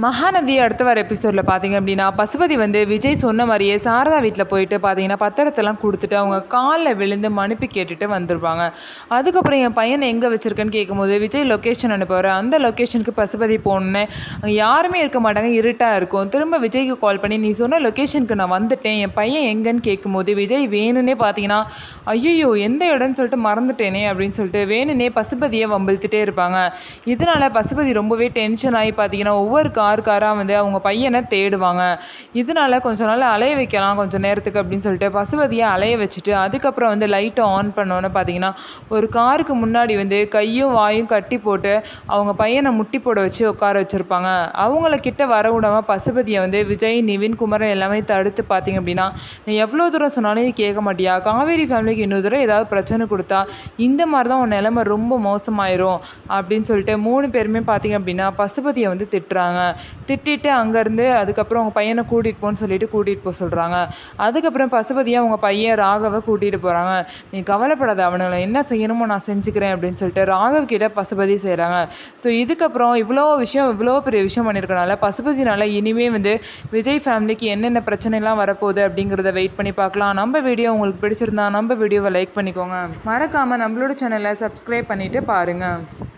மகாநதி அடுத்த வர எபிசோடில் பார்த்தீங்க அப்படின்னா பசுபதி வந்து விஜய் சொன்ன மாதிரியே சாரதா வீட்டில் போயிட்டு பார்த்தீங்கன்னா பத்திரத்தெல்லாம் கொடுத்துட்டு அவங்க காலில் விழுந்து மன்னிப்பு கேட்டுட்டு வந்துடுவாங்க. அதுக்கப்புறம் என் பையனை எங்கே வச்சுருக்கேன்னு கேட்கும்போது விஜய் லொக்கேஷன் அனுப்புவார். அந்த லொக்கேஷனுக்கு பசுபதி போகணுன்னு யாருமே இருக்க மாட்டாங்க, இருட்டாக இருக்கும். திரும்ப விஜய்க்கு கால் பண்ணி நீ சொன்ன லொக்கேஷனுக்கு நான் வந்துட்டேன், என் பையன் எங்கன்னு கேட்கும்போது விஜய் வேணுன்னே பார்த்தீங்கன்னா ஐயோ எந்த இடம்னு சொல்லிட்டு மறந்துட்டேனே அப்படின்னு சொல்லிட்டு வேணுன்னே பசுபதியை வம்பிழுத்துட்டே இருப்பாங்க. இதனால் பசுபதி ரொம்பவே டென்ஷன் ஆகி பார்த்தீங்கன்னா ஒவ்வொரு காராக வந்து அவங்க பையனை தேடுவாங்க. இதனால கொஞ்ச நாள் அலைய வைக்கலாம் கொஞ்சம் நேரத்துக்கு அப்படின்னு சொல்லிட்டு பசுபதியை அலைய வச்சுட்டு அதுக்கப்புறம் வந்து லைட்டை ஆன் பண்ணோன்னு பார்த்தீங்கன்னா ஒரு காருக்கு முன்னாடி வந்து கையும் வாயும் கட்டி போட்டு அவங்க பையனை முட்டி போட வச்சு உட்கார வச்சுருப்பாங்க. அவங்கள கிட்ட வர விடாமல் பசுபதியை வந்து விஜய் நிவின் குமரன் எல்லாமே தடுத்து பார்த்தீங்க அப்படின்னா நீ எவ்வளோ தூரம் சொன்னாலும் நீ கேட்க மாட்டியா, காவேரி ஃபேமிலிக்கு இன்னொரு தூரம் ஏதாவது பிரச்சனை கொடுத்தா இந்த மாதிரி தான் உன் நிலைமை ரொம்ப மோசமாயிரும் அப்படின்னு சொல்லிட்டு 3 பேருமே பார்த்தீங்க அப்படின்னா பசுபதியை வந்து திட்டுறாங்க. திட்டிட்டு அங்கேருந்து அதுக்கப்புறம் அவங்க பையனை கூட்டிகிட்டு போன்னு சொல்லிட்டு கூட்டிகிட்டு போக சொல்கிறாங்க. அதுக்கப்புறம் பசுபதியை அவங்க பையன் ராகவை கூட்டிகிட்டு போகிறாங்க. நீ கவலைப்படாத, அவனை என்ன செய்யணுமோ நான் செஞ்சுக்கிறேன் அப்படின்னு சொல்லிட்டு ராகவ் கிட்ட பசுபதி செய்கிறாங்க. ஸோ இதுக்கப்புறம் இவ்வளோ பெரிய விஷயம் பண்ணியிருக்கனால பசுபதினால இனிமே வந்து விஜய் ஃபேமிலிக்கு என்னென்ன பிரச்சனைலாம் வரப்போகுது அப்படிங்கிறத வெயிட் பண்ணி பார்க்கலாம். நம்ம வீடியோ உங்களுக்கு பிடிச்சிருந்தா நம்ம வீடியோவை லைக் பண்ணிக்கோங்க. மறக்காமல் நம்மளோட சேனலை சப்ஸ்கிரைப் பண்ணிவிட்டு பாருங்கள்.